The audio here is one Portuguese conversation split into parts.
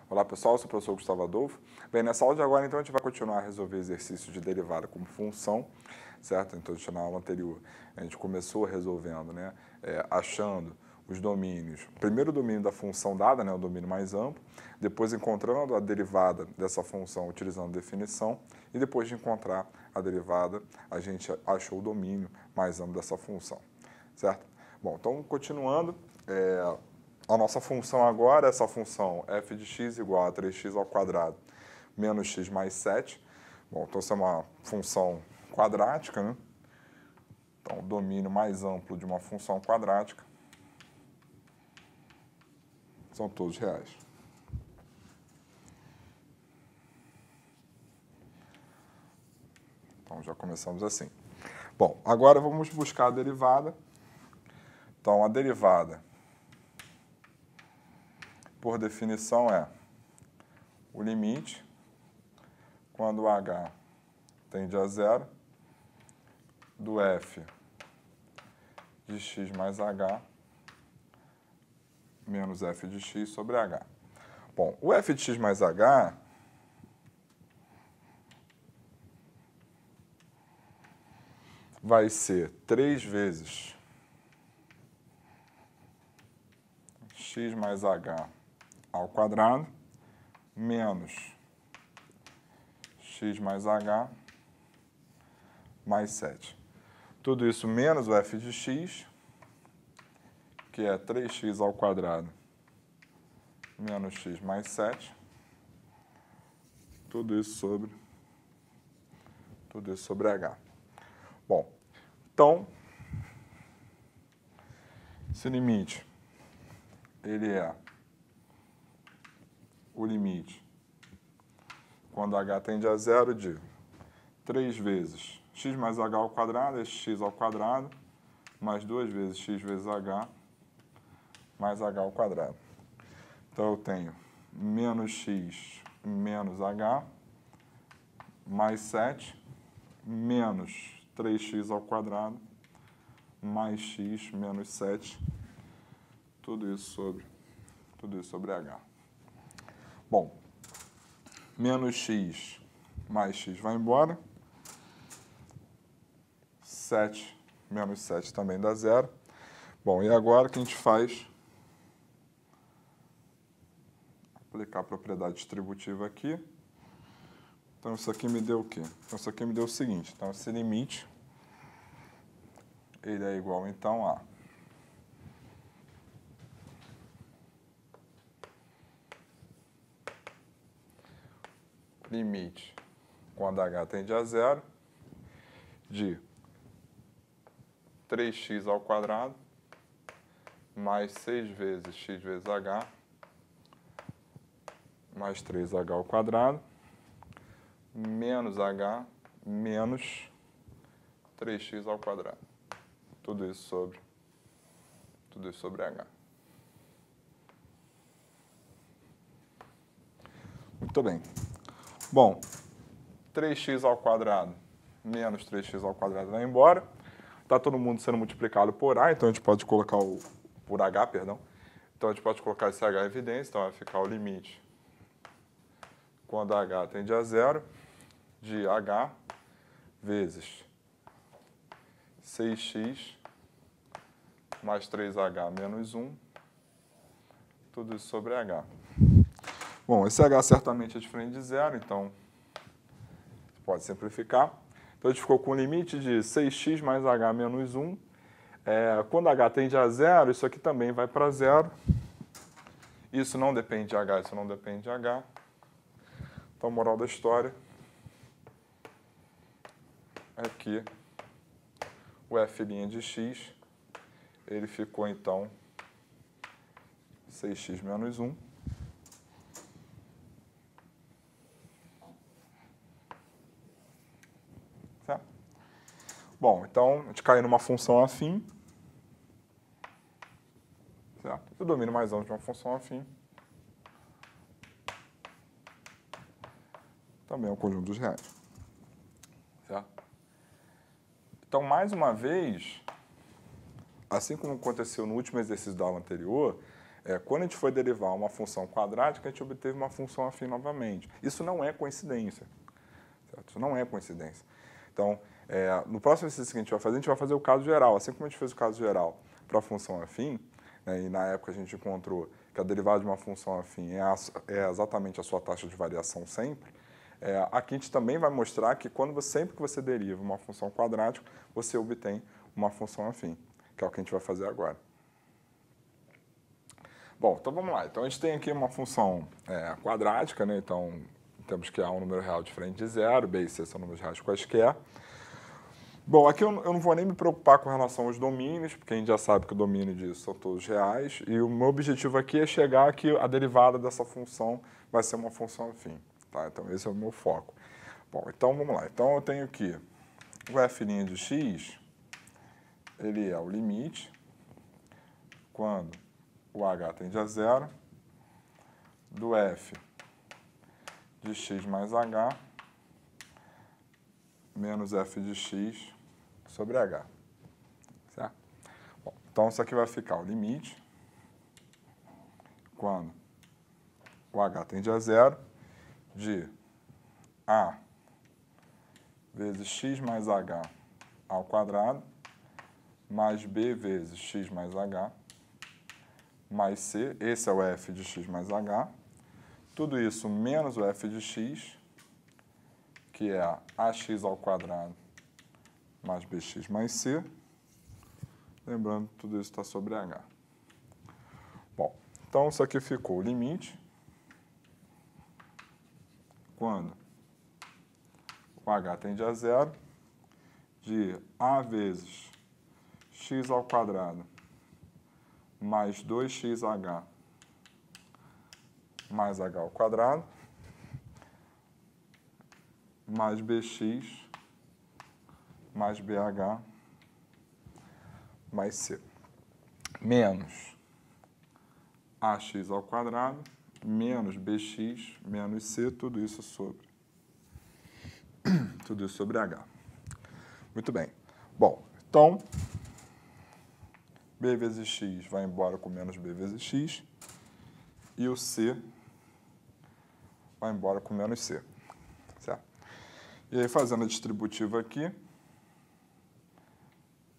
Olá pessoal, eu sou o professor Gustavo Adolfo. Bem, nessa aula de agora então a gente vai continuar a resolver exercícios de derivada como função, certo? Então na aula anterior a gente começou resolvendo, né, achando os domínios, primeiro o domínio da função dada, né, o domínio mais amplo, depois encontrando a derivada dessa função utilizando definição e depois de encontrar a derivada a gente achou o domínio mais amplo dessa função, certo? Bom, então continuando, a nossa função agora, essa função f de x igual a 3x ao quadrado menos x mais 7. Bom, então essa é uma função quadrática, né? Então, o domínio mais amplo de uma função quadrática são todos reais. Então, já começamos assim. Bom, agora vamos buscar a derivada. Então, a derivada, por definição, é o limite, quando o h tende a zero, do f de x mais h menos f de x sobre h. Bom, o f de x mais h vai ser 3 vezes x mais h ao quadrado menos x mais h mais 7. Tudo isso menos o f de x, que é 3x ao quadrado menos x mais 7. Tudo isso sobre h. Bom, então, esse limite, ele é o limite, quando h tende a zero, de 3 vezes x mais h ao quadrado, é x ao quadrado, mais 2 vezes x vezes h, mais h ao quadrado. Então, eu tenho menos x menos h, mais 7, menos 3x ao quadrado, mais x menos 7, tudo isso sobre h. Bom, menos x mais x vai embora, 7 menos 7 também dá zero. Bom, e agora o que a gente faz? Aplicar a propriedade distributiva aqui. Então, isso aqui me deu o quê? Então, isso aqui me deu o seguinte. Então, esse limite, ele é igual, então, a limite, quando h tende a zero, de 3x ao quadrado, mais 6 vezes x vezes h, mais 3h ao quadrado, menos h, menos 3x ao quadrado. Tudo isso sobre h. Muito bem. Bom, 3x ao quadrado menos 3x ao quadrado vai embora. Está todo mundo sendo multiplicado por a, então a gente pode colocar por h, perdão. Então a gente pode colocar esse h em evidência, então vai ficar o limite, quando h tende a zero, de h vezes 6x mais 3h menos 1, tudo isso sobre h. Bom, esse h certamente é diferente de zero, então pode simplificar. Então a gente ficou com o limite de 6x mais h menos 1. Quando h tende a zero, isso aqui também vai para zero. Isso não depende de h, isso não depende de h. Então, moral da história é que o f' de x, ele ficou, então, 6x menos 1. Certo? Bom, então, a gente cai numa função afim. Certo? O domínio mais amplo de uma função afim também é um conjunto dos reais. Certo? Então, mais uma vez, assim como aconteceu no último exercício da aula anterior, quando a gente foi derivar uma função quadrática, a gente obteve uma função afim novamente. Isso não é coincidência. Certo? Isso não é coincidência. Então, no próximo exercício que a gente vai fazer o caso geral. Assim como a gente fez o caso geral para a função afim, né, e na época a gente encontrou que a derivada de uma função afim é exatamente a sua taxa de variação sempre, aqui a gente também vai mostrar que sempre que você deriva uma função quadrática, você obtém uma função afim, que é o que a gente vai fazer agora. Bom, então vamos lá. Então a gente tem aqui uma função quadrática, né? Então temos que A é um número real diferente de zero, B e C são números reais quaisquer. Bom, aqui eu não vou nem me preocupar com relação aos domínios, porque a gente já sabe que o domínio disso são todos reais, e o meu objetivo aqui é chegar que a derivada dessa função vai ser uma função afim. Tá? Então esse é o meu foco. Bom, então vamos lá. Então eu tenho aqui o f' de x, ele é o limite, quando o h tende a zero, do f de x mais h, menos f de x sobre h. Certo? Bom, então, isso aqui vai ficar o limite, quando o h tende a zero, de a vezes x mais h ao quadrado, mais b vezes x mais h, mais c, esse é o f de x mais h, tudo isso menos o f de x, que é ax ao quadrado mais bx mais c. Lembrando que tudo isso está sobre h. Bom, então isso aqui ficou o limite, quando o h tende a zero, de a vezes x ao quadrado mais 2xh mais h ao quadrado, mais bx mais bh mais c, menos ax ao quadrado, menos bx, menos c, tudo isso sobre h. Muito bem. Bom, então, b vezes x vai embora com menos b vezes x, e o c vai embora com menos c. Certo? E aí, fazendo a distributiva aqui,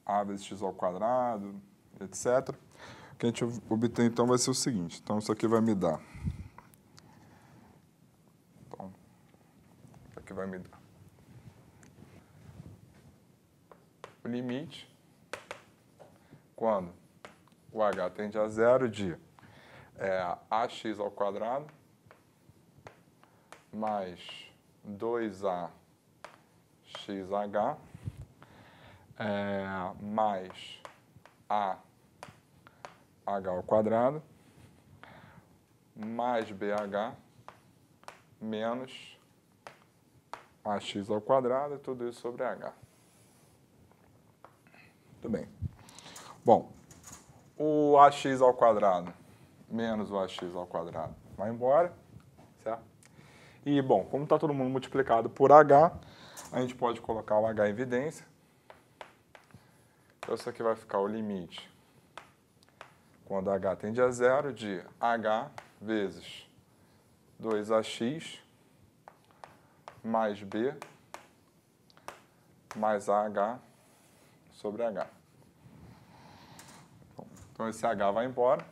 a vezes x ao quadrado, etc. O que a gente obtém, então, vai ser o seguinte. Então, isso aqui vai me dar... Então, isso aqui vai me dar o limite, quando o h tende a zero, de ax ao quadrado mais 2axh mais a h ao quadrado mais bh menos ax ao quadrado, e tudo isso sobre h. Muito bem. Bom, o ax ao quadrado menos o ax ao quadrado vai embora, certo? E, bom, como está todo mundo multiplicado por h, a gente pode colocar o h em evidência. Então, isso aqui vai ficar o limite, quando h tende a zero, de h vezes 2ax mais b mais ah sobre h. Então, esse h vai embora.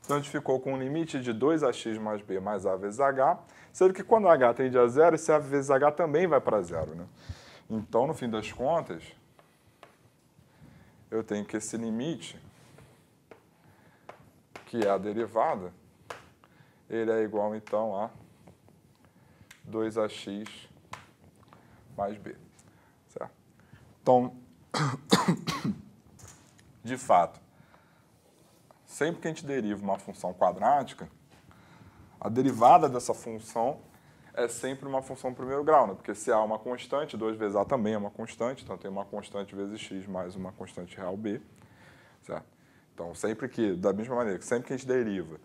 Então, a gente ficou com um limite de 2ax mais b mais a vezes h, sendo que quando h tende a zero, esse a vezes h também vai para zero, né? Então, no fim das contas, eu tenho que esse limite, que é a derivada, ele é igual, então, a 2ax mais b. Certo? Então, de fato, sempre que a gente deriva uma função quadrática, a derivada dessa função é sempre uma função primeiro grau, né? Porque se A é uma constante, 2 vezes A também é uma constante, então tem uma constante vezes x mais uma constante real B. Certo? Então, da mesma maneira, sempre que a gente deriva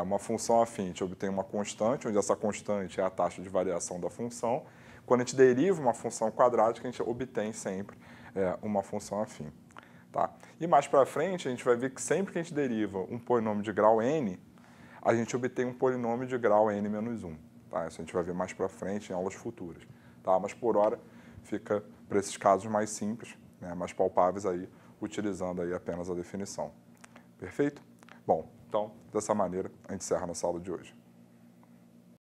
uma função afim, a gente obtém uma constante, onde essa constante é a taxa de variação da função. Quando a gente deriva uma função quadrática, a gente obtém sempre uma função afim. Tá? E mais para frente, a gente vai ver que sempre que a gente deriva um polinômio de grau n, a gente obtém um polinômio de grau n-1. Tá? Isso a gente vai ver mais para frente em aulas futuras. Tá? Mas por hora fica para esses casos mais simples, né, mais palpáveis aí, utilizando aí apenas a definição. Perfeito? Bom, então, dessa maneira, a gente encerra a nossa aula de hoje.